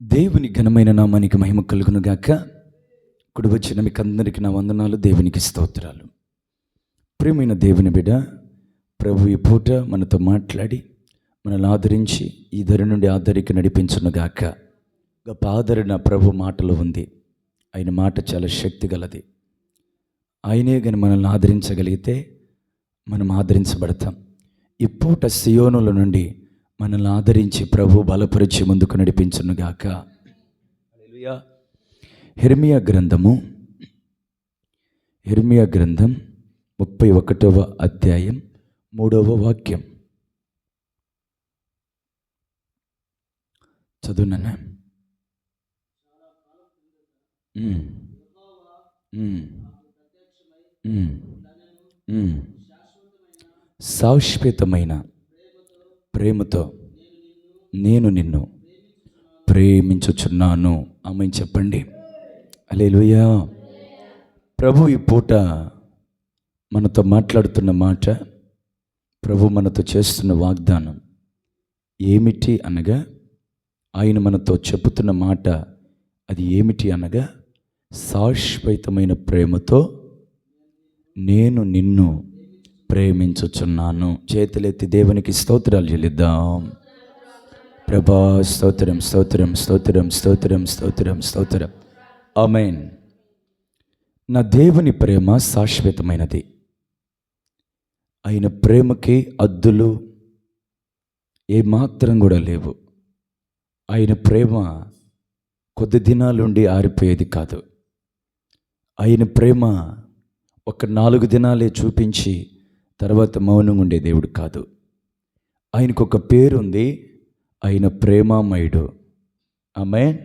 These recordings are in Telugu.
దేవుని ఘనమైన నామానికి మహిమ కలుగును గాక. కుడి వచ్చిన మీకు అందరికీ నా వందనాలు, దేవునికి స్తోత్రాలు. ప్రియమైన దేవుని బిడ్డ, ప్రభు ఈ పూట మనతో మాట్లాడి మనల్ని ఆదరించి ఈ ధరి నుండి ఆ ధరికి నడిపించును గాక. గొప్ప ఆదరణ ప్రభు మాటలో ఉంది. ఆయన మాట చాలా శక్తి గలది. ఆయనే కానీ మనల్ని ఆదరించగలిగితే మనం ఆదరించబడతాం. ఈ పూట సియోనుల నుండి మనల్ని ఆదరించి ప్రభు బలపరిచి ముందుకు నడిపించును గాక. హల్లెలూయా. యిర్మీయా గ్రంథం 31వ అధ్యాయం 3వ వాక్యం చదువునా? శాశ్వతమైన ప్రేమతో నేను నిన్ను ప్రేమించుచున్నాను. ఆమేన్ చెప్పండి. హల్లెలూయా. ప్రభు ఈ పూట మనతో మాట్లాడుతున్న మాట, ప్రభు మనతో చేస్తున్న వాగ్దానం ఏమిటి అనగా, ఆయన మనతో చెబుతున్న మాట అది ఏమిటి అనగా, శాశ్వతమైన ప్రేమతో నేను నిన్ను ప్రేమించుచున్నాను. చేతులెత్తి దేవునికి స్తోత్రాలు చెల్లిద్దాం. ప్రభా స్తోత్రం, స్తోత్రం, స్తోత్రం, స్తోత్రం, స్తోత్రం, స్తోత్రం. ఆమేన్. నా దేవుని ప్రేమ శాశ్వతమైనది. ఆయన ప్రేమకి హద్దులు ఏమాత్రం కూడా లేవు. ఆయన ప్రేమ కొద్ది దినాలుండి ఆరిపోయేది కాదు. ఆయన ప్రేమ ఒక 4 దినాలే చూపించి తర్వాత మౌనంగా ఉండే దేవుడు కాదు. ఆయనకు ఒక పేరుంది, ఆయన ప్రేమామయుడు. ఆమేన్.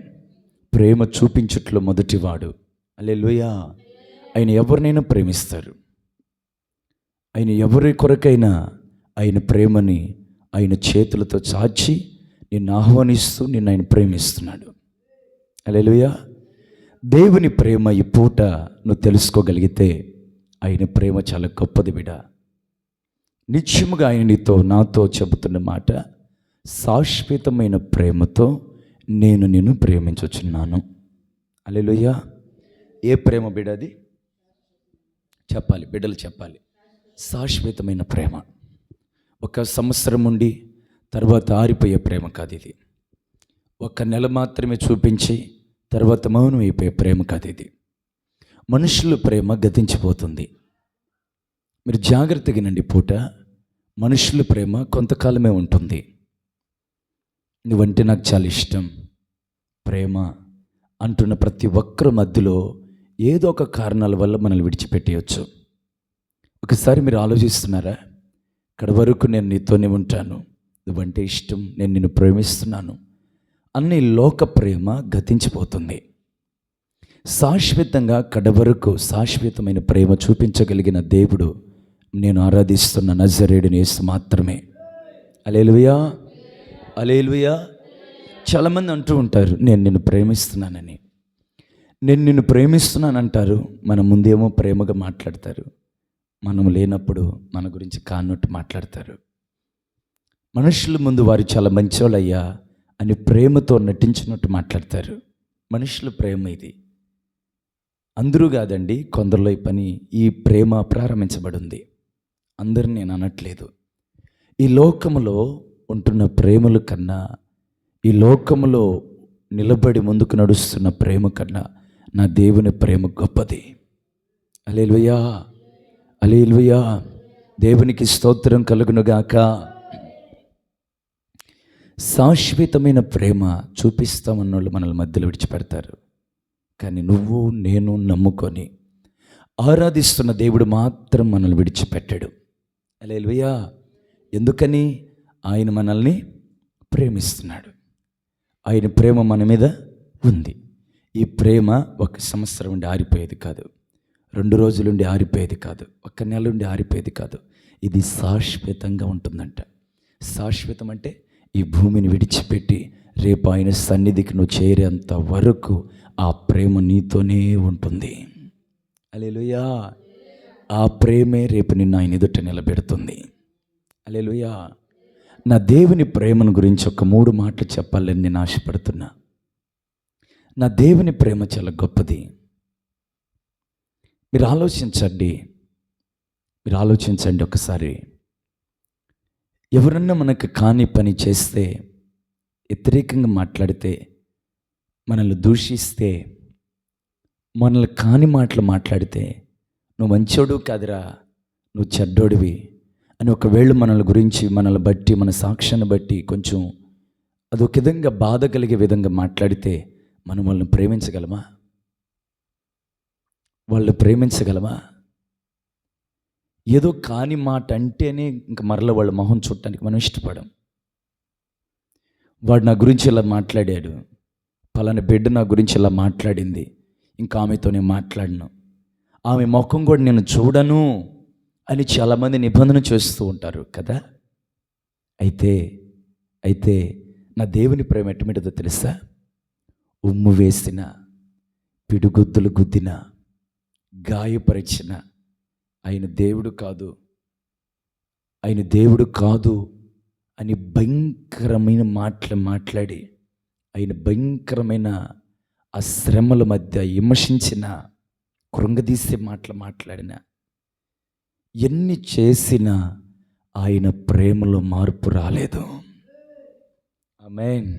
ప్రేమ చూపించుట్లో మొదటివాడు. హల్లెలూయా. ఆయన ఎవరినైనా ప్రేమిస్తారు. ఆయన ఎవరి కొరకైనా ఆయన ప్రేమని ఆయన చేతులతో చాచి నిన్ను ఆహ్వానిస్తూ నిన్ను ఆయన ప్రేమిస్తున్నాడు. హల్లెలూయా. దేవుని ప్రేమ ఈ పూట నువ్వు తెలుసుకోగలిగితే ఆయన ప్రేమ చాలా గొప్పది బిడ్డ. నిత్యముగా ఆయన నీతో నాతో చెబుతున్న మాట, శాశ్వతమైన ప్రేమతో నేను నిన్ను ప్రేమించుచున్నాను. హల్లెలూయా. ఏ ప్రేమ బిడ్డ అది? చెప్పాలి, బిడ్డలు చెప్పాలి. శాశ్వతమైన ప్రేమ. ఒక సంవత్సరం ఉండి తర్వాత ఆరిపోయే ప్రేమ కాదు ఇది. ఒక నెల మాత్రమే చూపించి తర్వాత మౌనం అయిపోయే ప్రేమ కాదు ఇది. మనుషుల ప్రేమ గతించిపోతుంది. మీరు జాగ్రత్తగా నండి. పూట మనుషుల ప్రేమ కొంతకాలమే ఉంటుంది. నువ్వంటే నాకు చాలా ఇష్టం ప్రేమ అంటున్న ప్రతి ఒక్కరి మధ్యలో ఏదో ఒక కారణాల వల్ల మనల్ని విడిచిపెట్టేయచ్చు. ఒకసారి మీరు ఆలోచిస్తున్నారా? ఇక్కడ వరకు నేను నీతోనే ఉంటాను, నువ్వంటే ఇష్టం, నేను నిన్ను ప్రేమిస్తున్నాను అన్ని లోక ప్రేమ గతించిపోతుంది. శాశ్వతంగా కడవరకు శాశ్వతమైన ప్రేమ చూపించగలిగిన దేవుడు నేను ఆరాధిస్తున్న నజరేయుడైన యేసు మాత్రమే. హల్లెలూయా, హల్లెలూయా. చాలామంది అంటూ ఉంటారు, నేను నిన్ను ప్రేమిస్తున్నానని. నేను నిన్ను ప్రేమిస్తున్నానంటారు, మన ముందేమో ప్రేమగా మాట్లాడతారు, మనం లేనప్పుడు మన గురించి కానట్టు మాట్లాడతారు. మనుషుల ముందు వారు చాలా మంచోళ్ళయ్యా అని ప్రేమతో నటించినట్టు మాట్లాడతారు. మనుషుల ప్రేమ ఇది. అందరూ కాదండి, కొందరిలో ఈ ప్రేమ ప్రారంభించబడింది. అందరిని నేను అనట్లేదు. ఈ లోకములో ఉంటున్న ప్రేమల కన్నా, ఈ లోకములో నిలబడి ముందుకు నడుస్తున్న ప్రేమ కన్నా నా దేవుని ప్రేమ గొప్పది. హల్లెలూయా, హల్లెలూయా. దేవునికి స్తోత్రం కలుగునుగాక. శాశ్వతమైన ప్రేమ చూపిస్తామన్నోళ్ళు మనల్ని మధ్యలో విడిచిపెడతారు. కానీ నువ్వు నేను నమ్ముకొని ఆరాధిస్తున్న దేవుడు మాత్రం మనల్ని విడిచిపెట్టాడు. హల్లెలూయా. ఎందుకని? ఆయన మనల్ని ప్రేమిస్తున్నాడు. ఆయన ప్రేమ మన మీద ఉంది. ఈ ప్రేమ 1 సంవత్సరం ఉండి ఆరిపోయేది కాదు, 2 రోజులుండి ఆరిపోయేది కాదు, 1 నెల ఉండి ఆరిపోయేది కాదు. ఇది శాశ్వతంగా ఉంటుందంట. శాశ్వతం అంటే ఈ భూమిని విడిచిపెట్టి రేపు ఆయన సన్నిధికి నువ్వు చేరేంత వరకు ఆ ప్రేమ నీతోనే ఉంటుంది. హల్లెలూయా. ఆ ప్రేమే రేపు నిన్ను ఆయన ఎదుట నిలబెడుతుంది. హల్లెలూయా. నా దేవుని ప్రేమను గురించి ఒక 3 మాటలు చెప్పాలని నేను ఆశపడుతున్నా. నా దేవుని ప్రేమ చాలా గొప్పది. మీరు ఆలోచించండి ఒకసారి. ఎవరన్నా మనకు కాని పని చేస్తే, వ్యతిరేకంగా మాట్లాడితే, మనల్ని దూషిస్తే, మనల్ని కాని మాటలు మాట్లాడితే, నువ్వు మంచోడు కాదురా, నువ్వు చెడ్డోడివి అని ఒకవేళ మనల్ని గురించి, మనల్ని బట్టి, మన సాక్ష్యాన్ని బట్టి కొంచెం అదొక విధంగా బాధ కలిగే విధంగా మాట్లాడితే మనం వాళ్ళని ప్రేమించగలమా? వాళ్ళు ప్రేమించగలమా? ఏదో కాని మాట అంటేనే ఇంక మరల వాళ్ళ మొహం చూడటానికి మనం ఇష్టపడం. వాడు నా గురించి ఇలా మాట్లాడాడు, పలానా బిడ్డ నా గురించి ఇలా మాట్లాడింది, ఇంకా ఆమెతో నేను మాట్లాడను, ఆమె ముఖం కూడా నేను చూడను అని చాలామంది నిబంధన చేస్తూ ఉంటారు కదా. అయితే నా దేవుని ప్రేమ ఎట్టమిటదో తెలుసా? ఉమ్ము వేసిన, పిడుగుద్దులు గుద్దిన, గాయపరిచిన ఆయన దేవుడు కాదు అని భయంకరమైన మాటలు మాట్లాడి, ఆయన భయంకరమైన ఆ శ్రమల మధ్య విమర్శించిన, కృంగదీసే మాటలు మాట్లాడిన, ఎన్ని చేసినా ఆయన ప్రేమలో మార్పు రాలేదు. ఆమేన్,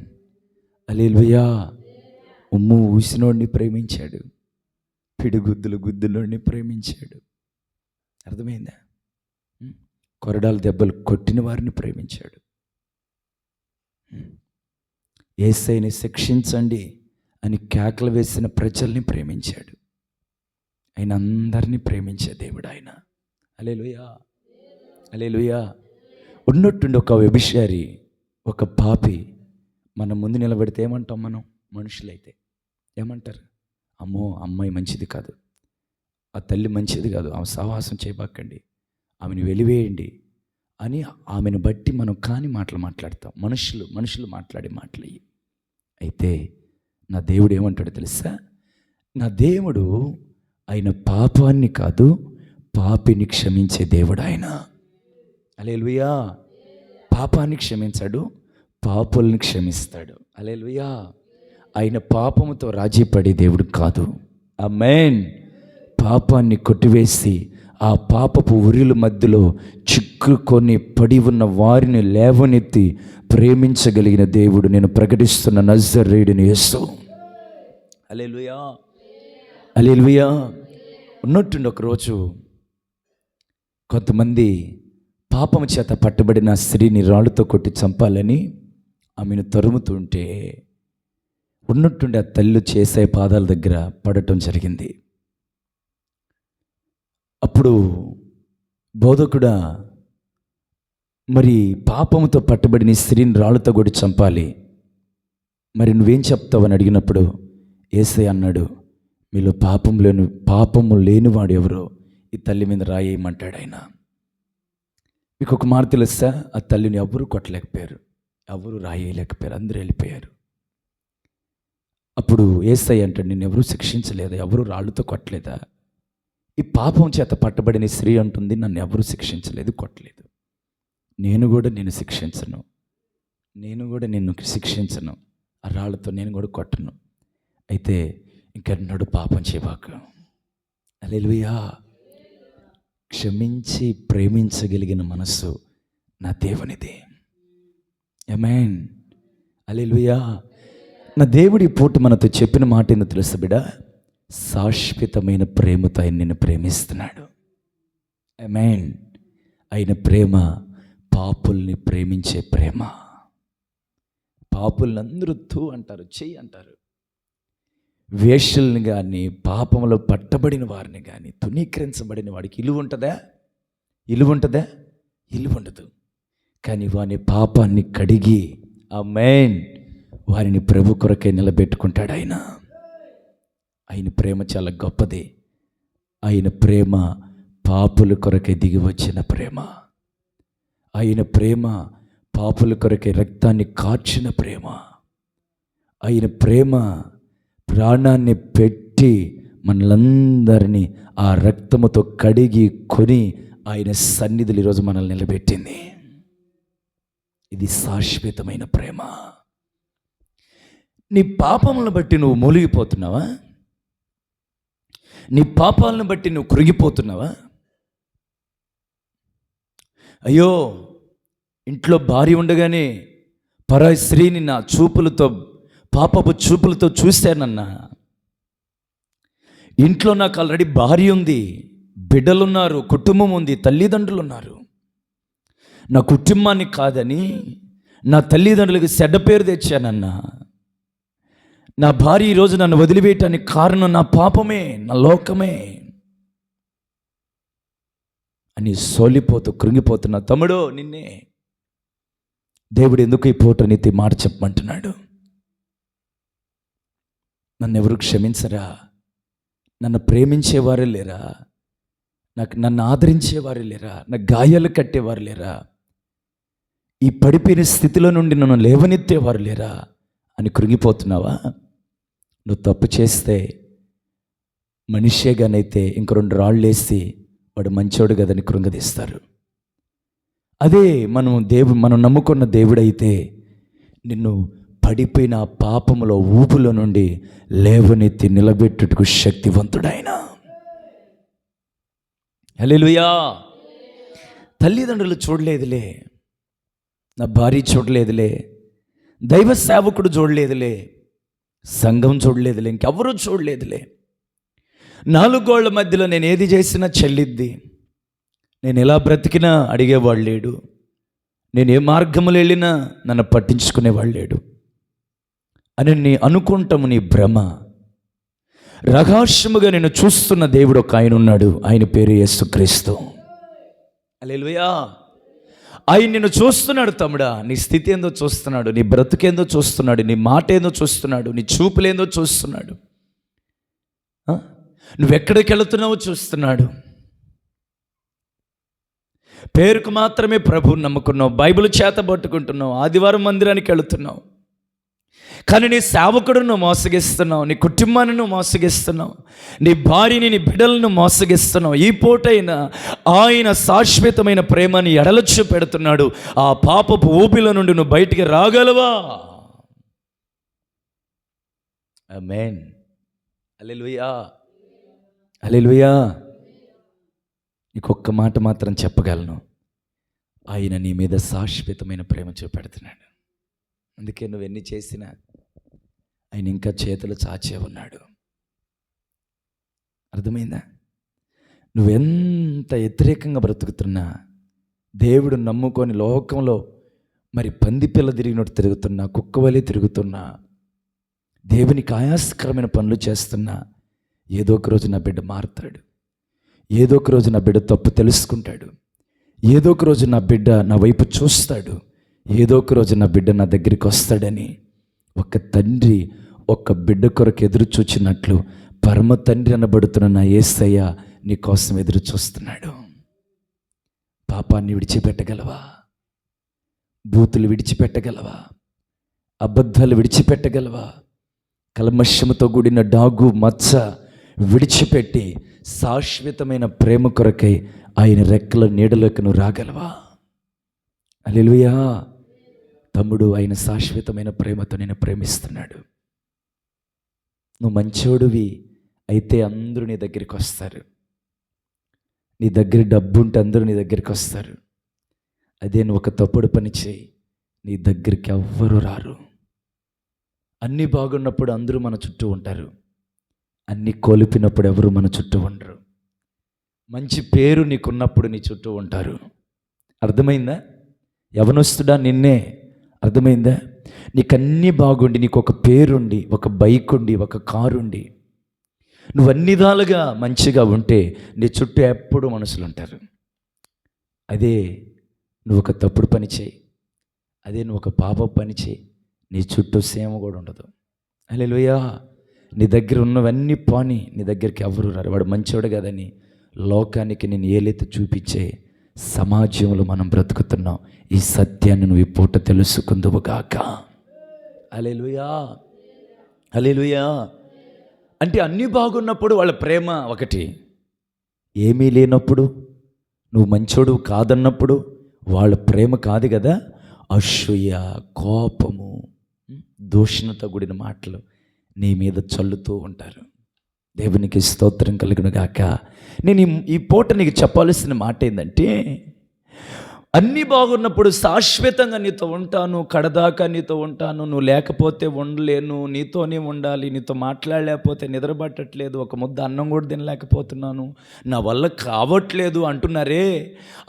హల్లెలూయా. ఉమ్ము ఊసినోడిని ప్రేమించాడు, పిడిగుద్దులు గుద్దులోడిని ప్రేమించాడు. అర్థమైందా? కొరడాల దెబ్బలు కొట్టిన వారిని ప్రేమించాడు. యేసయ్యని శిక్షించండి అని కేకలు వేసిన ప్రజల్ని ప్రేమించాడు. ఆయన అందరినీ ప్రేమించే దేవుడు ఆయన. హల్లెలూయా, హల్లెలూయా. ఉన్నట్టుండి ఒక వ్యభిచారి, ఒక పాపి మన ముందు నిలబెడితే ఏమంటాం మనం? మనుషులైతే ఏమంటారు? అమ్మో, అమ్మాయి మంచిది కాదు, ఆ తల్లి మంచిది కాదు, ఆమె సహవాసం చేయబాకండి, ఆమెను వెలివేయండి అని ఆమెను బట్టి మనం కాని మాటలు మాట్లాడతాం. మనుషులు మాట్లాడే మాటలు. అయితే నా దేవుడు ఏమంటాడో తెలుసా? నా దేవుడు ఆయన పాపాన్ని కాదు, పాపిని క్షమించే దేవుడు ఆయన. హల్లెలూయా. పాపాన్ని క్షమించాడు, పాపుల్ని క్షమిస్తాడు. హల్లెలూయా. ఆయన పాపముతో రాజీపడే దేవుడు కాదు. ఆమేన్. పాపాన్ని కొట్టివేసి ఆ పాపపు ఉరిల మధ్యలో చిక్కుకొని పడి ఉన్న వారిని లేవనెత్తి ప్రేమించగలిగిన దేవుడు నేను ప్రకటిస్తున్న నజరేయుడైన యేసు. హల్లెలూయా, హల్లెలూయా. ఉన్నట్టుండి ఒకరోజు కొంతమంది పాపము చేత పట్టబడిన స్త్రీని రాళ్ళతో కొట్టి చంపాలని ఆమెను తరుముతుంటే ఉన్నట్టుండి ఆ తల్లి చేసే పాదాల దగ్గర పడటం జరిగింది. అప్పుడు బోధకుడా, మరి పాపముతో పట్టబడిన స్త్రీని రాళ్ళతో కొట్టి చంపాలి, మరి నువ్వేం చెప్తావని అడిగినప్పుడు యేసయ్య అన్నాడు, మీలో పాపము లేనివాడు ఎవరో ఈ తల్లి మీద రాయేయమంటాడు ఆయన. మీకు ఒక మాట తెలుసా? ఆ తల్లిని ఎవరు కొట్టలేకపోయారు, ఎవరు రాయేయలేకపోయారు, అందరూ వెళ్ళిపోయారు. అప్పుడు యేసయ్య అంటాడు, నిన్ను ఎవరు శిక్షించలేదా, ఎవరు రాళ్ళతో కొట్టలేదా? ఈ పాపం చేత పట్టబడిన స్త్రీ అంటుంది, నన్ను ఎవరు శిక్షించలేదు, కొట్టలేదు. నేను కూడా నిన్ను శిక్షించను, ఆ రాళ్ళతో నేను కూడా కొట్టను. అయితే ఇంకెన్నడూ పాపం చేయబాక. హల్లెలూయా. క్షమించి ప్రేమించగలిగిన మనస్సు నా దేవునిది. ఆమేన్, హల్లెలూయా. నా దేవుడి పూట మనతో చెప్పిన మాట ఏందో తెలుసు బిడ్డ? శాశ్వతమైన ప్రేమతో ఆయన నిన్ను ప్రేమిస్తున్నాడు. ఆమేన్. ఆయన ప్రేమ పాపుల్ని ప్రేమించే ప్రేమ. పాపుల్ని అందరూ అంటారు, చెయ్యి అంటారు. వేశ్యల్ని కానీ, పాపంలో పట్టబడిన వారిని కానీ, తునీకరించబడిన వాడికి ఇలువ ఉంటుందా? ఇలువ ఉండదు. కానీ వాని పాపాన్ని కడిగి, ఆమేన్, వారిని ప్రభు కొరకే నిలబెట్టుకుంటాడు ఆయన. ఆయన ప్రేమ చాలా గొప్పది. ఆయన ప్రేమ పాపుల కొరకే దిగి వచ్చిన ప్రేమ. ఆయన ప్రేమ పాపుల కొరకే రక్తాన్ని కార్చిన ప్రేమ. ఆయన ప్రేమ ప్రాణాన్ని పెట్టి మనలందరినీ ఆ రక్తముతో కడిగి కొని ఆయన సన్నిధిలో ఈరోజు మనల్ని నిలబెట్టింది. ఇది శాశ్వతమైన ప్రేమ. నీ పాపములను బట్టి నువ్వు మూలిగిపోతున్నావా? నీ పాపాలను బట్టి నువ్వు కృంగిపోతున్నావా? అయ్యో, ఇంట్లో భార్య ఉండగానే పరాయి స్త్రీని నా చూపులతో, పాపపు చూపులతో చూశానన్నా. ఇంట్లో నాకు ఆల్రెడీ భార్య ఉంది, బిడ్డలున్నారు, కుటుంబం ఉంది, తల్లిదండ్రులు ఉన్నారు. నా కుటుంబాన్ని కాదని నా తల్లిదండ్రులకు చెడ్డ పేరు తెచ్చానన్నా. నా భార్య ఈరోజు నన్ను వదిలివేయటానికి కారణం నా పాపమే, నా లోకమే అని సోలిపోతూ కృంగిపోతున్నా. తమ్ముడు, నిన్నే దేవుడు ఎందుకు ఈ పూట నీతి మాట చెప్పమంటున్నాడు? నన్ను ఎవరు క్షమించరా? నన్ను ప్రేమించేవారే లేరా? నన్ను ఆదరించేవారు లేరా? నా గాయాలు కట్టేవారు లేరా? ఈ పడిపోయిన స్థితిలో నుండి నన్ను లేవనెత్తేవారు లేరా అని కృంగిపోతున్నావా? నువ్వు తప్పు చేస్తే మనిషేగానైతే ఇంక 2 రాళ్ళు వేసి వాడు మంచోడు కదని కృంగదీస్తారు. అదే మనం నమ్ముకున్న దేవుడైతే నిన్ను పడిపోయిన పాపములో ఊపులో నుండి లేవనెత్తి నిలబెట్టుటకు శక్తివంతుడైన. హల్లెలూయా. తల్లిదండ్రులు చూడలేదులే, నా భార్య చూడలేదులే, దైవ సేవకుడు చూడలేదులే, సంఘం చూడలేదులే, ఇంకెవరూ చూడలేదులే, 4 గోళ్ల మధ్యలో నేను ఏది చేసినా చెల్లిద్ది, నేను ఎలా బ్రతికినా అడిగేవాడు లేడు, నేను ఏ మార్గములు వెళ్ళినా నన్ను పట్టించుకునేవాడు లేడు అని నీ అనుకుంటాము. నీ భ్రమ. రహస్యముగా నేను చూస్తున్న దేవుడు ఒక ఆయన ఉన్నాడు. ఆయన పేరు యేసుక్రీస్తు. హల్లెలూయా. ఆయన నిన్ను చూస్తున్నాడు తమ్ముడా. నీ స్థితి ఏందో చూస్తున్నాడు, నీ బ్రతుకేందో చూస్తున్నాడు, నీ మాట ఏందో చూస్తున్నాడు, నీ చూపులేందో చూస్తున్నాడు, నువ్వెక్కడికి వెళుతున్నావో చూస్తున్నాడు. పేరుకు మాత్రమే ప్రభువుని నమ్ముకున్నావు, బైబిల్ చేత పట్టుకుంటున్నావు, ఆదివారం మందిరానికి వెళుతున్నావు, కానీ నీ సేవకుడును మోసగిస్తున్నావు, నీ కుటుంబాన్ని నువ్వు మోసగిస్తున్నావు, నీ భార్యని, నీ బిడ్డలను మోసగిస్తున్నావు. ఈ పూటైనా ఆయన శాశ్వతమైన ప్రేమని ఎడలొచ్చు పెడుతున్నాడు. ఆ పాపపు ఊపిలో నుండి నువ్వు బయటికి రాగలవా? ఆమేన్. హల్లెలూయా. హల్లెలూయా. నీకొక్క మాట మాత్రం చెప్పగలను, ఆయన నీ మీద శాశ్వతమైన ప్రేమ చూపెడుతున్నాడు. అందుకే నువ్వెన్ని చేసినా ఆయన ఇంకా చేతులు చాచే ఉన్నాడు. అర్థమైందా? నువ్వెంత వ్యతిరేకంగా బ్రతుకుతున్నా, దేవుడు నమ్ముకొని లోకంలో మరి పందిపిల్ల తిరిగినట్టు తిరుగుతున్నా, కుక్కవలే తిరుగుతున్నా, దేవునికి ఆయాసకరమైన పనులు చేస్తున్నా, ఏదో ఒక రోజు నా బిడ్డ మారుతాడు, ఏదో ఒక రోజు నా బిడ్డ తప్పు తెలుసుకుంటాడు, ఏదో ఒక రోజు నా బిడ్డ నా వైపు చూస్తాడు, ఏదో ఒక రోజు నా బిడ్డ నా దగ్గరికి వస్తాడని ఒక తండ్రి ఒక బిడ్డ కొరకు ఎదురు చూచినట్లు పరమ తండ్రి అనబడుతున్న నా యేసయ్య నీ కోసం ఎదురు చూస్తున్నాడు. పాపాన్ని విడిచిపెట్టగలవా? బూతులు విడిచిపెట్టగలవా? అబద్ధాలు విడిచిపెట్టగలవా? కల్మషముతో కూడిన డాగు మచ్చ విడిచిపెట్టి శాశ్వతమైన ప్రేమ కొరకై ఆయన రెక్కల నీడలోకి నువ్వు రాగలవా? హల్లెలూయా. తమ్ముడు, ఆయన శాశ్వతమైన ప్రేమతో నేను ప్రేమిస్తున్నాడు. నువ్వు మంచోడివి అయితే అందరూ నీ దగ్గరికి వస్తారు, నీ దగ్గర డబ్బు ఉంటే అందరూ నీ దగ్గరికి వస్తారు. అదే నువ్వు ఒక తప్పుడు పని చేయి, నీ దగ్గరికి ఎవ్వరూ రారు. అన్నీ బాగున్నప్పుడు అందరూ మన చుట్టూ ఉంటారు, అన్నీ కోల్పోయినప్పుడు ఎవరు మన చుట్టూ ఉండరు. మంచి పేరు నీకున్నప్పుడు నీ చుట్టూ ఉంటారు. అర్థమైందా? యవనస్తుడా, నిన్నే. అర్థమైందా? నీకు అన్నీ బాగుండి, నీకు ఒక పేరుండి, ఒక బైక్ ఉండి, ఒక కారు ఉండి, నువ్వు అన్ని విధాలుగా మంచిగా ఉంటే నీ చుట్టూ ఎప్పుడూ మనుషులు ఉంటారు. అదే నువ్వు ఒక తప్పుడు పని చేయి, అదే నువ్వు ఒక పాప పని చేయి, నీ చుట్టూ సేమ కూడా ఉండదు. హల్లెలూయా. నీ దగ్గర ఉన్నవన్నీ పోని, నీ దగ్గరికి ఎవరు రారు. వాడు మంచివాడు కదని లోకానికి నేను ఏలైతే చూపించే సమాజంలో మనం బ్రతుకుతున్నాం. ఈ సత్యాన్ని నువ్వు ఈ పూట తెలుసుకుందువుగాక. హల్లెలూయా. హల్లెలూయా. అంటే అన్నీ బాగున్నప్పుడు వాళ్ళ ప్రేమ ఒకటి, ఏమీ లేనప్పుడు, నువ్వు మంచోడు కాదన్నప్పుడు వాళ్ళ ప్రేమ కాదు కదా, అసూయ, కోపము, దూషణతో కూడిన మాటలు నీ మీద చల్లుతూ ఉంటారు. దేవునికి స్తోత్రం కలుగును గాక. నేను ఈ పూట నీకు చెప్పాల్సిన మాట ఏంటంటే, అన్నీ బాగున్నప్పుడు శాశ్వతంగా నీతో ఉంటాను, కడదాకా నీతో ఉంటాను, నువ్వు లేకపోతే ఉండలేను, నీతోనే ఉండాలి, నీతో మాట్లాడలేకపోతే నిద్రపట్టట్లేదు, ఒక ముద్ద అన్నం కూడా తినలేకపోతున్నాను, నా వల్ల కావట్లేదు అంటున్నారే,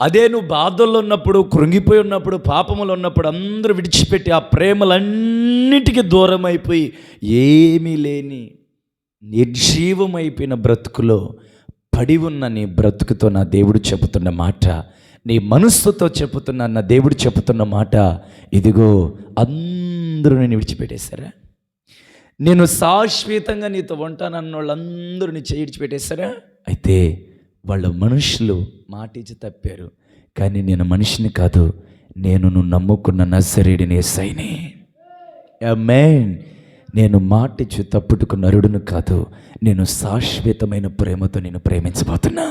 అదే నువ్వు బాధల్లో ఉన్నప్పుడు, కృంగిపోయి ఉన్నప్పుడు, పాపములు ఉన్నప్పుడు అందరూ విడిచిపెట్టి ఆ ప్రేమలన్నిటికీ దూరం అయిపోయి ఏమీ లేని నిర్జీవమైపోయిన బ్రతుకులో పడి ఉన్న నీ బ్రతుకుతో నా దేవుడు చెబుతున్న మాట, నీ మనస్సుతో చెబుతున్న నా దేవుడు చెబుతున్న మాట, ఇదిగో అందరూ నేను విడిచిపెట్టేశారా, నేను శాశ్వతంగా నీతో ఉంటానన్న వాళ్ళందరూ నీ చేయి విడిచిపెట్టేశారా, అయితే వాళ్ళ మనుషులు మాట ఇచ్చి తప్పారు, కానీ నేను మనిషిని కాదు, నేను నువ్వు నమ్ముకున్న నజరేయుడైన యేసయ్యని. ఆమేన్. నేను మాటిచ్చి తప్పుటకు నరుడును కాదు, నేను శాశ్వతమైన ప్రేమతో నేను ప్రేమించబోతున్నా.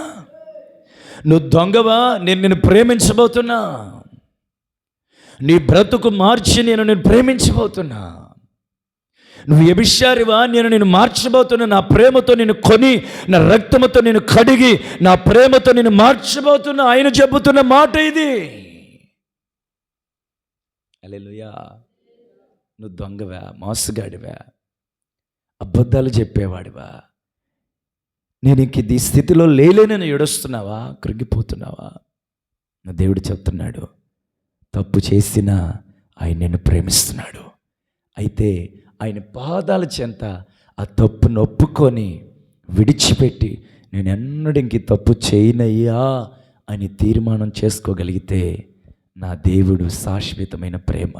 నువ్వు దొంగవా, నేను నిన్ను ప్రేమించబోతున్నా. నీ బ్రతుకు మార్చి నేను ప్రేమించబోతున్నా. నువ్వు వ్యభిచారివా, నేను మార్చబోతున్నా. నా ప్రేమతో నేను కొని, నా రక్తముతో నేను కడిగి, నా ప్రేమతో నేను మార్చబోతున్నా. ఆయన చెబుతున్న మాట ఇది. హల్లెలూయా. నువ్వు దొంగవా, మోసగాడివా, అబద్ధాలు చెప్పేవాడివా, నేను ఇంక ఈ స్థితిలో లేలేనని ఏడుస్తున్నావా, కృంగిపోతున్నావా? నా దేవుడు చెప్తున్నాడు, తప్పు చేసినా ఆయన నిన్ను ప్రేమిస్తున్నాడు. అయితే ఆయన పాదాల చెంత ఆ తప్పును ఒప్పుకొని విడిచిపెట్టి, నేను ఎన్నడూ ఇంక తప్పు చేయనయ్యా అని తీర్మానం చేసుకోగలిగితే, నా దేవుడు శాశ్వతమైన ప్రేమ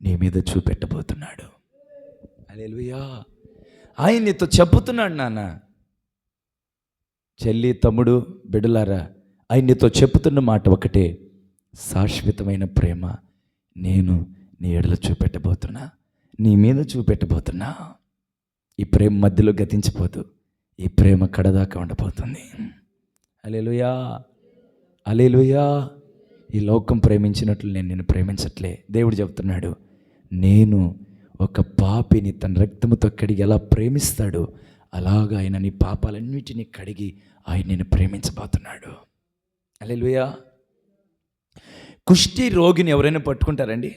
నీ మీద చూపెట్టబోతున్నాడు. హల్లెలూయా. ఆయన నీతో చెప్పుతున్నాడు నాన్న, చెల్లి, తమ్ముడు, బిడ్డలారా, ఆయన నీతో చెప్పుతున్న మాట ఒకటే, శాశ్వతమైన ప్రేమ నేను నీ ఎడల చూపెట్టబోతున్నా, నీ మీద చూపెట్టబోతున్నా. ఈ ప్రేమ మధ్యలో గతించిపోదు, ఈ ప్రేమ కడదాకా ఉండబోతుంది. హల్లెలూయా, హల్లెలూయా. ఈ లోకం ప్రేమించినట్లు నేను నిన్ను ప్రేమించట్లే. దేవుడు చెప్తున్నాడు, నేను ఒక పాపిని తన రక్తముతో కడిగి ఎలా ప్రేమిస్తాడో అలాగా ఆయన నీ పాపాలన్నిటినీ కడిగి ఆయన నిన్ను ప్రేమించబోతున్నాడు. హల్లెలూయా. కుష్టి రోగిని ఎవరైనా పట్టుకుంటారండి?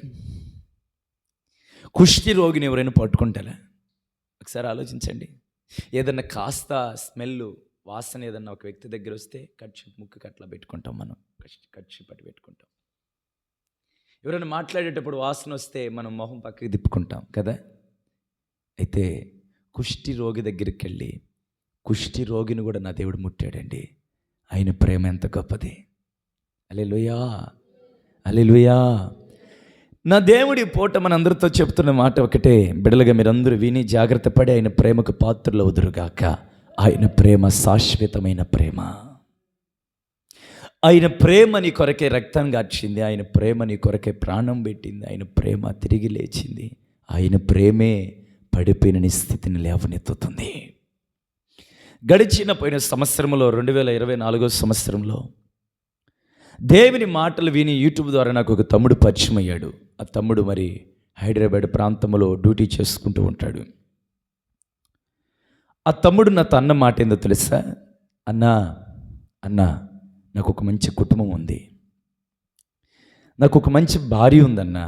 కుష్టి రోగిని ఎవరైనా పట్టుకుంటారా? ఒకసారి ఆలోచించండి. ఏదన్నా కాస్త స్మెల్, వాసన ఏదన్నా ఒక వ్యక్తి దగ్గర వస్తే ముక్కు కట్లా పెట్టుకుంటాం, మనం కచ్చి పట్టి పెట్టుకుంటాం. ఎవరైనా మాట్లాడేటప్పుడు వాసన వస్తే మనం మొహం పక్కకి తిప్పుకుంటాం కదా. అయితే కుష్టి రోగి దగ్గరికి వెళ్ళి, కుష్టి రోగిని కూడా నా దేవుడు ముట్టాడండి. ఆయన ప్రేమ ఎంత గొప్పది. హల్లెలూయా, హల్లెలూయా. నా దేవుడి పూట మనందరితో చెప్తున్న మాట ఒకటే, బిడలుగా మీరందరూ విని జాగ్రత్త పడి ఆయన ప్రేమకు పాత్రలు అవుదురుగాక. ఆయన ప్రేమ శాశ్వతమైన ప్రేమ. ఆయన ప్రేమ నీ కొరకే రక్తం గార్చింది, ఆయన ప్రేమ నీ కొరకే ప్రాణం పెట్టింది, ఆయన ప్రేమ తిరిగి లేచింది. ఆయన ప్రేమే పడిపోయిన నీ స్థితిని లేవనెత్తుతుంది. పోయిన సంవత్సరంలో 2024 సంవత్సరంలో దేవుని మాటలు విని యూట్యూబ్ ద్వారా నాకు ఒక తమ్ముడు పరిచయం అయ్యాడు. ఆ తమ్ముడు మరి హైదరాబాద్ ప్రాంతంలో డ్యూటీ చేసుకుంటూ ఉంటాడు. ఆ తమ్ముడు నాతో అన్న మాట ఏందో తెలుసా? అన్నా నాకు ఒక మంచి కుటుంబం ఉంది, నాకు ఒక మంచి భార్య ఉందన్నా,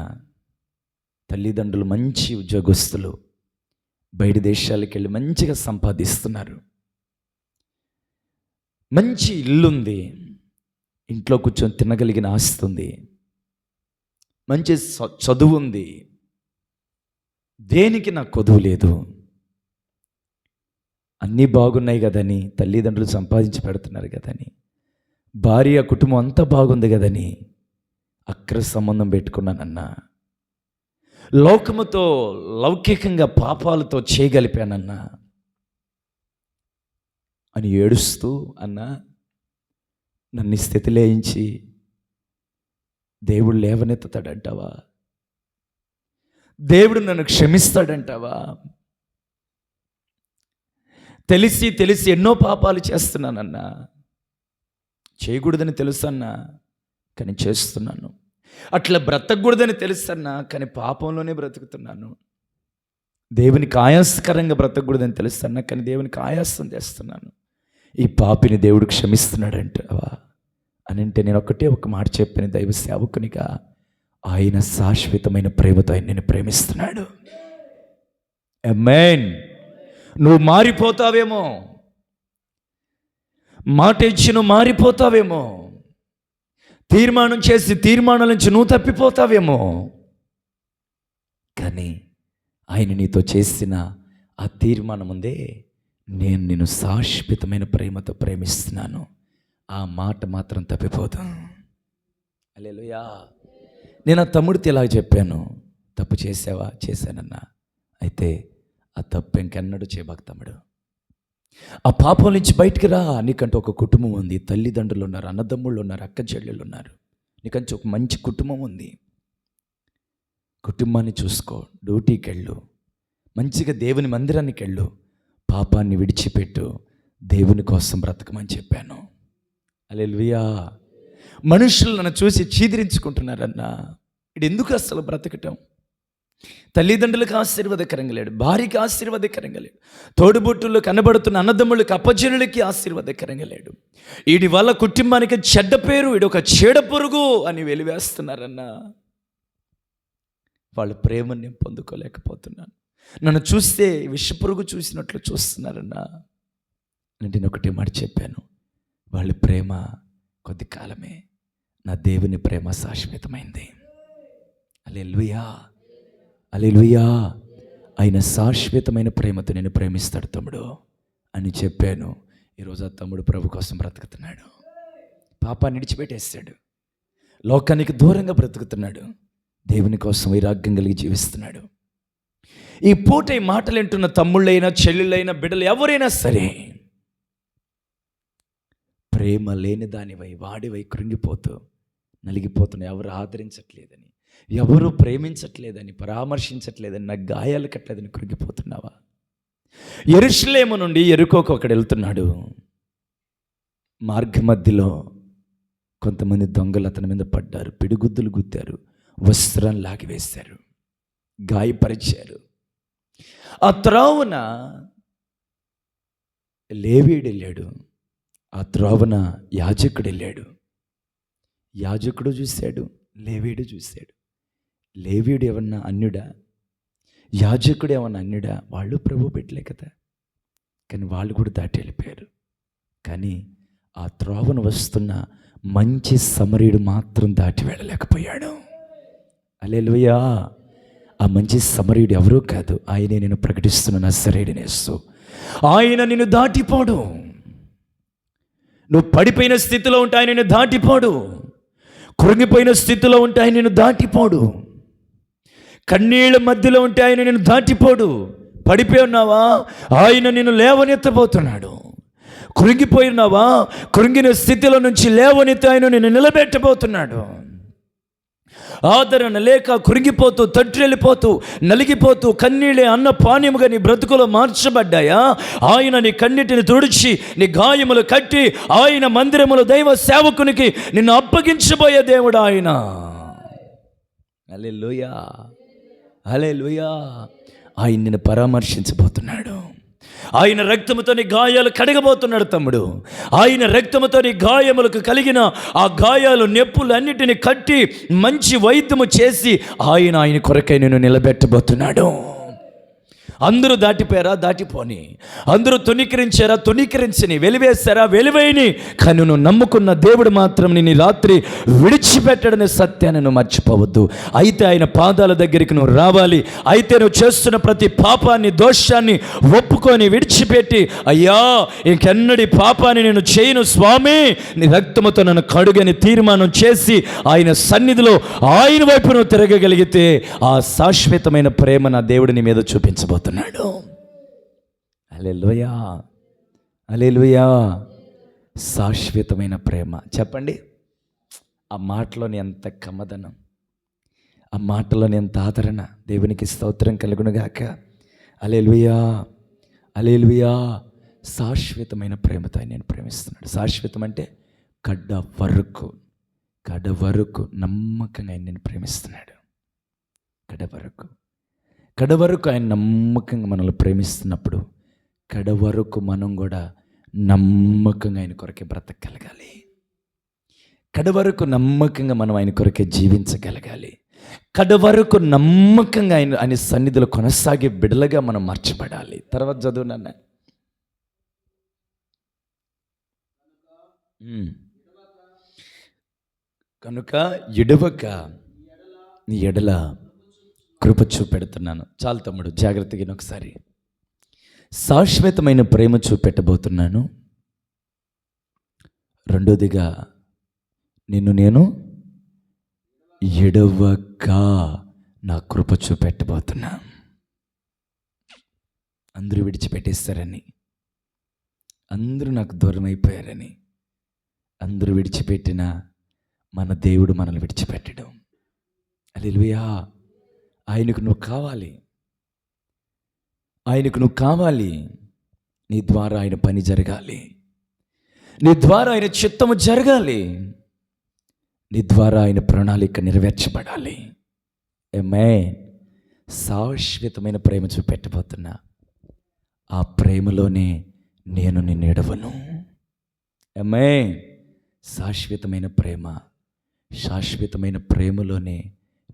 తల్లిదండ్రులు మంచి ఉద్యోగస్తులు, బయట దేశాలకు వెళ్ళి మంచిగా సంపాదిస్తున్నారు, మంచి ఇల్లుంది, ఇంట్లో కూర్చొని తినగలిగిన ఆస్తి ఉంది, మంచి చదువు ఉంది, దేనికి నాకు కొదువు లేదు, అన్నీ బాగున్నాయి కదని, తల్లిదండ్రులు సంపాదించి పెడుతున్నారు కదని, భార్య కుటుంబం అంతా బాగుంది కదని అక్ర సంబంధం పెట్టుకున్నానన్నా, లోకముతో లౌకికంగా పాపాలతో చేయగలిపానన్నా అని ఏడుస్తూ అన్నా, నన్ను స్థితి లేయించి దేవుడు లేవనెత్తుతాడంటావా? దేవుడు నన్ను క్షమిస్తాడంటావా? తెలిసి తెలిసి ఎన్నో పాపాలు చేస్తున్నానన్నా, చేయకూడదని తెలుసన్నా కానీ చేస్తున్నాను, అట్లా బ్రతకూడదని తెలుసన్నా కానీ పాపంలోనే బ్రతుకుతున్నాను. దేవునికి ఆయాసకరంగా బ్రతకూడదని తెలుస్తున్నా, కానీ దేవునికి ఆయాసం చేస్తున్నాను. ఈ పాపిని దేవుడు క్షమిస్తున్నాడంటావా అని అంటే నేను ఒక మాట చెప్పిన దైవ సేవకునిగా, ఆయన శాశ్వతమైన ప్రేమతో ఆయన నిన్ను ప్రేమిస్తున్నాడు. ఆమేన్. నువ్వు మారిపోతావేమో, మాట ఇచ్చి నువ్వు మారిపోతావేమో, తీర్మానం చేసి తీర్మానాల నుంచి నువ్వు తప్పిపోతావేమో, కానీ ఆయన నీతో చేసిన ఆ తీర్మానం ఉందే, నేను నిన్ను శాశ్వతమైన ప్రేమతో ప్రేమిస్తున్నాను, ఆ మాట మాత్రం తప్పిపోతాం. హల్లెలూయా. నేను ఆ తమ్ముడితో ఇలా చెప్పాను, తప్పు చేసావా? చేశానన్నా. అయితే ఆ తప్పు ఇంకెన్నడూ చేయబాకు తమ్ముడు. ఆ పాపం నుంచి బయటికి రా. నీకంటూ ఒక కుటుంబం ఉంది, తల్లిదండ్రులు ఉన్నారు, అన్నదమ్ముళ్ళు ఉన్నారు, అక్క చెల్లెళ్ళు ఉన్నారు, నీకంటూ ఒక మంచి కుటుంబం ఉంది. కుటుంబాన్ని చూసుకో, డ్యూటీకి వెళ్ళు, మంచిగా దేవుని మందిరానికి వెళ్ళు, పాపాన్ని విడిచిపెట్టు, దేవుని కోసం బ్రతకమని చెప్పాను. హల్లెలూయా. మనుషులు నన్ను చూసి చీదిరించుకుంటున్నారన్నా, ఇది ఎందుకు అసలు బ్రతకటం? తల్లిదండ్రులకు ఆశీర్వాదకరంగా లేడు, భార్యకి ఆశీర్వాదకరంగా లేడు, తోడుబుట్టులు కనబడుతున్న అన్నదమ్ముళ్ళకి అప్పజనులకి ఆశీర్వాదకరంగా లేడు. వీడి వల్ల కుటుంబానికి చెడ్డ పేరు, వీడు ఒక చీడ పురుగు అని వెలివేస్తున్నారన్నా. వాళ్ళ ప్రేమని నేను పొందుకోలేకపోతున్నాను. నన్ను చూస్తే విషపురుగు చూసినట్లు చూస్తున్నారన్నా. నేను ఒకటే మాట చెప్పాను, వాళ్ళ ప్రేమ కొద్ది కాలమే, నా దేవుని ప్రేమ శాశ్వతమైంది. హల్లెలూయా, హల్లెలూయా. ఆయన శాశ్వతమైన ప్రేమతో నేను ప్రేమిస్తాడు తమ్ముడు అని చెప్పాను. ఈరోజు ఆ తమ్ముడు ప్రభు కోసం బ్రతుకుతున్నాడు, పాపాన్ని విడిచిపెట్టేస్తాడు, లోకానికి దూరంగా బ్రతుకుతున్నాడు, దేవుని కోసం వైరాగ్యం కలిగి జీవిస్తున్నాడు. ఈ పూట ఈ మాటలు వింటున్న తమ్ముళ్ళైనా చెల్లెళ్ళైనా బిడ్డలు ఎవరైనా సరే, ప్రేమ లేని దానివై వాడివై కృంగిపోతూ నలిగిపోతున్నా, ఎవరు ఆదరించట్లేదని, ఎవరు ప్రేమించట్లేదని, పరామర్శించట్లేదని, నాకు గాయాలు కట్టలేదని కృంగిపోతున్నావా? యెరూషలేము నుండి యెరికోకు ఒకడు వెళ్తున్నాడు. మార్గ మధ్యలో కొంతమంది దొంగలు అతని మీద పడ్డారు, పిడిగుద్దులు గుద్దారు, వస్త్రం లాగివేశారు, గాయపరిచారు. ఆ త్రోవన లేవీయుడు వెళ్ళాడు, ఆ త్రోవన యాజకుడు వెళ్ళాడు. యాజకుడు చూశాడు, లేవీయుడు చూశాడు. లేవీయుడు ఏమన్నా అన్యుడా? యాజకుడు ఏమన్నా అన్యుడా? వాళ్ళు ప్రభు పెట్టలే కదా, కానీ వాళ్ళు కూడా దాటి వెళ్ళిపోయారు. కానీ ఆ త్రోవను వస్తున్న మంచి సమరీయుడు మాత్రం దాటి వెళ్ళలేకపోయాడు. హల్లెలూయా. ఆ మంచి సమరీయుడు ఎవరూ కాదు, ఆయనే నేను ప్రకటిస్తున్న నజరేయుడైన యేసు. ఆయన నిన్ను దాటిపోడు. నువ్వు పడిపోయిన స్థితిలో ఉంటే ఆయన నిన్ను దాటిపోడు, కృంగిపోయిన స్థితిలో ఉంటే ఆయన నిన్ను దాటిపోడు, కన్నీళ్ళ మధ్యలో ఉంటే ఆయన నిన్ను దాటిపోడు. పడిపోయి ఉన్నావా? ఆయన నిన్ను లేవనెత్తబోతున్నాడు. కృంగిపోయినావా? కృంగిన స్థితిలో నుంచి లేవనెత్తి ఆయన నిన్ను నిలబెట్టబోతున్నాడు. ఆదరణ లేక కృంగిపోతూ, తట్టిల్లిపోతూ, నలిగిపోతూ, కన్నీళ్ళే అన్న పానీయముగా నీ బ్రతుకులో మార్చబడ్డాయా? ఆయన నీ కన్నిటిని తుడిచి నీ గాయములు కట్టి ఆయన మందిరములో దైవ సేవకునికి నిన్ను అప్పగించబోయే దేవుడు ఆయన. హల్లెలూయా, హల్లెలూయా. ఆయన నిన్ను పరామర్శించబోతున్నాడు. ఆయన రక్తముతో నీ గాయాలు కడగబోతున్నాడు తమ్ముడు. ఆయన రక్తముతో నీ గాయములకు కలిగిన ఆ గాయాలు, నెప్పులు అన్నిటిని కట్టి మంచి వైద్యము చేసి ఆయన కొరకై నేను నిలబెట్టబోతున్నాడు. అందరూ దాటిపోయారా? దాటిపోని. అందరూ తునీకరించారా? తునీకరించని. వెలివేశారా? వెలివేయని. కానీ నువ్వు నమ్ముకున్న దేవుడు మాత్రం నేను రాత్రి విడిచిపెట్టడనే సత్యాన్ని నువ్వు మర్చిపోవద్దు. అయితే ఆయన పాదాల దగ్గరికి నువ్వు రావాలి. అయితే నువ్వు చేస్తున్న ప్రతి పాపాన్ని, దోషాన్ని ఒప్పుకొని విడిచిపెట్టి, అయ్యా ఇంకెన్నడి పాపాన్ని నేను చేయను స్వామి, నీ రక్తముతో నన్ను కడుగని తీర్మానం చేసి ఆయన సన్నిధిలో ఆయన వైపు నువ్వు తిరగగలిగితే ఆ శాశ్వతమైన ప్రేమ నా దేవుడు నీ మీద చూపించబోతున్నాడు. హల్లెలూయా, హల్లెలూయా. శాశ్వతమైన ప్రేమ. చెప్పండి, ఆ మాటలోని ఎంత కమ్మదనం, ఆ మాటలోని ఎంత ఆదరణ. దేవునికి స్తోత్రం కలుగునుగాక. హల్లెలూయా, హల్లెలూయా. శాశ్వతమైన ప్రేమతో నేను ప్రేమిస్తున్నాడు. శాశ్వతం అంటే కడ వరకు నమ్మకంగా ఆయన నేను ప్రేమిస్తున్నాడు. కడవరకు ఆయన నమ్మకంగా మనల్ని ప్రేమిస్తున్నప్పుడు కడవరకు మనం కూడా నమ్మకంగా ఆయన కొరకే బ్రతకగలగాలి. కడవరకు నమ్మకంగా మనం ఆయన కొరకే జీవించగలగాలి. కడవరకు నమ్మకంగా ఆయన సన్నిధిలో కొనసాగే బిడలుగా మనం మార్చబడాలి. తర్వాత చదువునన్న కనుక ఎడవక నీ ఎడల కృప చూపెడుతున్నాను. చాలు తమ్ముడు, జాగ్రత్తగా ఒకసారి. శాశ్వతమైన ప్రేమ చూపెట్టబోతున్నాను. రెండోదిగా నేను ఎడవక నా కృప చూపెట్టబోతున్నా. అందరూ విడిచిపెట్టేస్తారని, అందరూ నాకు దూరం అయిపోయారని, అందరూ విడిచిపెట్టిన మన దేవుడు మనల్ని విడిచిపెట్టడం. హల్లెలూయా. ఆయనకు నువ్వు కావాలి, ఆయనకు నువ్వు కావాలి. నీ ద్వారా ఆయన పని జరగాలి, నీ ద్వారా ఆయన చిత్తము జరగాలి, నీ ద్వారా ఆయన ప్రణాళిక నెరవేర్చబడాలి. ఆమేన్. శాశ్వతమైన ప్రేమ చూపెట్టబోతున్నా. ఆ ప్రేమలోనే నేను నిన్ను ఎడవను. ఆమేన్. శాశ్వతమైన ప్రేమ, శాశ్వతమైన ప్రేమలోనే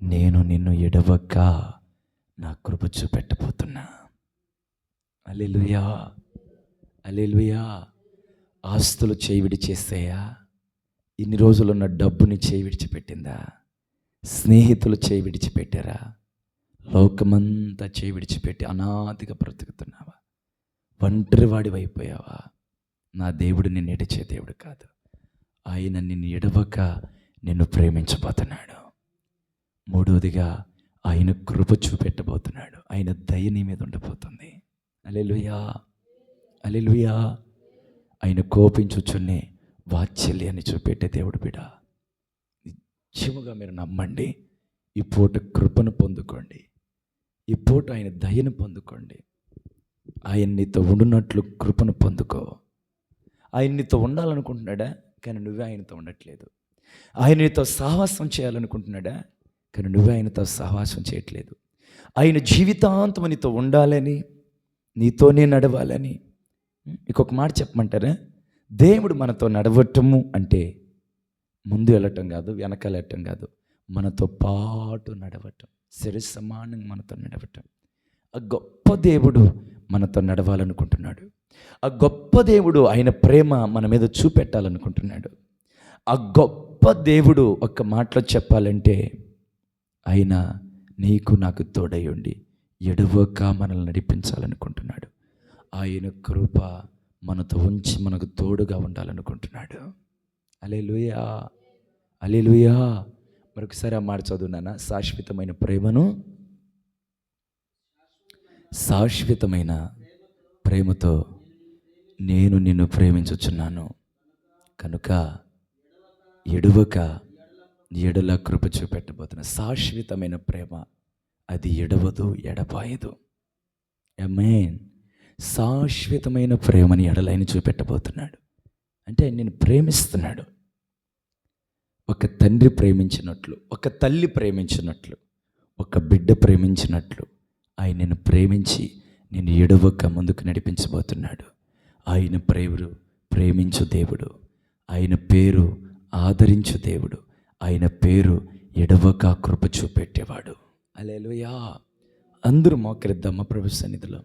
నేను నిన్ను ఎడవక నా కృప చూపెట్టబోతున్నా. హల్లెలూయా, హల్లెలూయా. ఆస్తులు చేయి విడిచేస్తాయా? ఇన్ని రోజులు ఉన్న డబ్బుని చేయి విడిచిపెట్టిందా? స్నేహితులు చేయి విడిచిపెట్టారా? లోకమంతా చేయి విడిచిపెట్టి అనాదిగా బ్రతుకుతున్నావా? ఒంటరి వాడివైపోయావా? నా దేవుడు నిన్ను ఎడిచే దేవుడు కాదు. ఆయన నిన్ను ఎడవక నిన్ను ప్రేమించబోతున్నాడు. మూడవదిగా ఆయన కృప చూపెట్టబోతున్నాడు. ఆయన దయ నీ మీద ఉండబోతుంది. హల్లెలూయా, హల్లెలూయా. ఆయన కోపించుచున్నే వాత్సల్యాన్ని చూపెట్టే దేవుడు బిడ్డ. నిశ్చయముగా మీరు నమ్మండి. ఈ పూట కృపను పొందుకోండి, ఈ పూట ఆయన దయను పొందుకోండి. ఆయన నీతో ఉండునట్లు కృపను పొందుకో. ఆయన నీతో ఉండాలనుకుంటున్నాడా? కానీ నువ్వే ఆయనతో ఉండట్లేదు. ఆయన నీతో సహవాసం చేయాలనుకుంటున్నాడా? కానీ నువ్వే ఆయనతో సహవాసం చేయట్లేదు. ఆయన జీవితాంతం నీతో ఉండాలని, నీతోనే నడవాలని. ఇంకొక మాట చెప్పమంటారా? దేవుడు మనతో నడవటము అంటే ముందు వెళ్ళటం కాదు, వెనకాల వెళ్ళటం కాదు, మనతో పాటు నడవటం, సరి సమానంగా మనతో నడవటం. ఆ గొప్ప దేవుడు మనతో నడవాలనుకుంటున్నాడు. ఆ గొప్ప దేవుడు ఆయన ప్రేమ మన మీద చూపెట్టాలనుకుంటున్నాడు. ఆ గొప్ప దేవుడు ఒక్క మాటలో చెప్పాలంటే ఆయన నీకు నాకు తోడై ఉండి ఎడవక మనల్ని నడిపించాలనుకుంటున్నాడు. ఆయన కృప మనతో ఉంచి మనకు తోడుగా ఉండాలనుకుంటున్నాడు. హల్లెలూయా, హల్లెలూయా. మరొకసారి ఆ మాట చదువునానా. శాశ్వతమైన ప్రేమను, శాశ్వతమైన ప్రేమతో నేను నిన్ను ప్రేమించుచున్నాను. కనుక ఎడవక ఎడల కృప చూపెట్టబోతున్న శాశ్వతమైన ప్రేమ అది ఎడవదు, ఎడబాయదు. ఆమేన్. శాశ్వతమైన ప్రేమని ఎడలైన చూపెట్టబోతున్నాడు. అంటే నేను ప్రేమిస్తున్నాడు. ఒక తండ్రి ప్రేమించినట్లు, ఒక తల్లి ప్రేమించినట్లు, ఒక బిడ్డ ప్రేమించినట్లు ఆయన నిన్ను ప్రేమించి నేను ఎడవక ముందుకు నడిపించబోతున్నాడు. ఆయన ప్రేమించు దేవుడు, ఆయన పేరు ఆదరించు దేవుడు, ఆయన పేరు ఎడవక కృప చూపెట్టేవాడు. హల్లెలూయా. అందరూ మోకరిద్దామా ప్రభు సన్నిధిలో.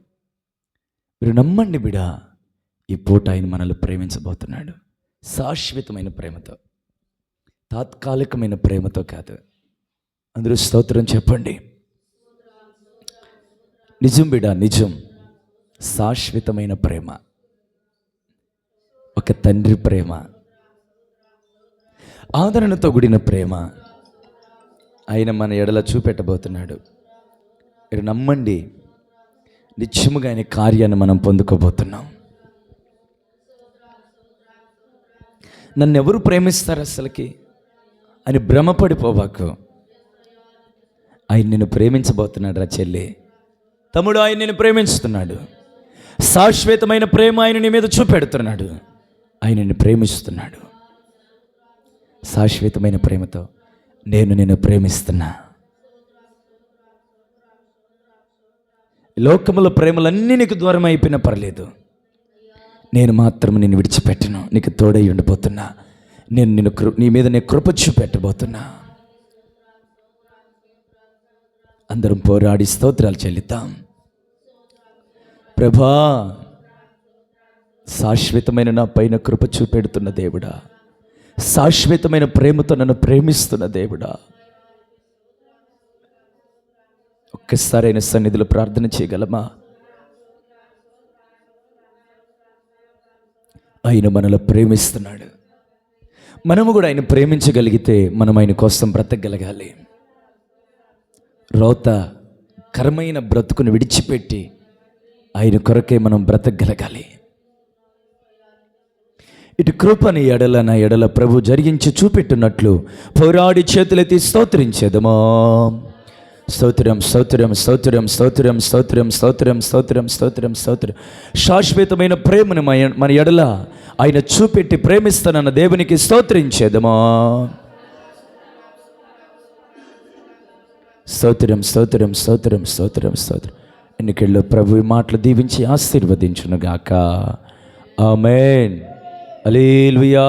మీరు నమ్మండి బిడా, ఈ పూట ఆయన మనల్ని ప్రేమించబోతున్నాడు. శాశ్వతమైన ప్రేమతో, తాత్కాలికమైన ప్రేమతో కాదు. అందరూ స్తోత్రం చెప్పండి. నిజం బిడా, నిజం. శాశ్వతమైన ప్రేమ, ఒక తండ్రి ప్రేమ, ఆదరణతో కూడిన ప్రేమ ఆయన మన ఎడల చూపెట్టబోతున్నాడు. మీరు నమ్మండి, నిత్యముగా ఆయన కార్యాన్ని మనం పొందుకోబోతున్నాం. నన్ను ఎవరు ప్రేమిస్తారు అసలుకి అని భ్రమపడిపోవాకు. ఆయన నిన్ను ప్రేమించబోతున్నాడు రా చెల్లి, తమ్ముడు. ఆయన నిన్ను ప్రేమిస్తున్నాడు. శాశ్వతమైన ప్రేమ ఆయన నీ మీద చూపెడుతున్నాడు. ఆయన నిన్ను ప్రేమిస్తున్నాడు. శాశ్వతమైన ప్రేమతో నేను నిన్ను ప్రేమిస్తున్నా. లోకముల ప్రేమలన్నీ నీకు దూరం అయిపోయినా పర్లేదు, నేను మాత్రం నిన్ను విడిచిపెట్టను. నీకు తోడై ఉండిపోతున్నా. నేను నీ మీద నేను కృప చూపెట్టబోతున్నా. అందరం పోరాడి స్తోత్రాలు చెల్లిద్దాం. ప్రభా, శాశ్వతమైన నా పైన కృప చూపెడుతున్న దేవుడా, శాశ్వతమైన ప్రేమతో నన్ను ప్రేమిస్తున్న దేవుడా, ఒక్కసారైన సన్నిధిలో ప్రార్థన చేయగలమా? ఆయన మనలో ప్రేమిస్తున్నాడు. మనము కూడా ఆయన ప్రేమించగలిగితే మనం ఆయన కోసం బ్రతకగలగాలి. రోత కరమైన బ్రతుకును విడిచిపెట్టి ఆయన కొరకే మనం బ్రతకగలగాలి. ఇటు కృపని ఎడల నా ఎడల ప్రభు జరిగించి చూపెట్టినట్లు పోరాడి చేతులెత్తి స్తోత్రించేదమా. స్తోత్రం, స్తోత్రం, స్తోత్రం, స్తోత్రం, స్తోత్రం, స్తోత్రం, స్తోత్రం, స్తోత్రం, స్తోత్రం. శాశ్వతమైన ప్రేమను మన ఎడల ఆయన చూపెట్టి ప్రేమిస్తానన్న దేవునికి స్తోత్రించేదమా. స్తోత్రం, స్తోత్రం, స్తోత్రం, స్తోత్రం, స్తోత్రం. ఎన్నికల్లో ప్రభు ఈ మాటలు దీవించి ఆశీర్వదించునుగాక. ఆమేన్. హల్లెలూయా.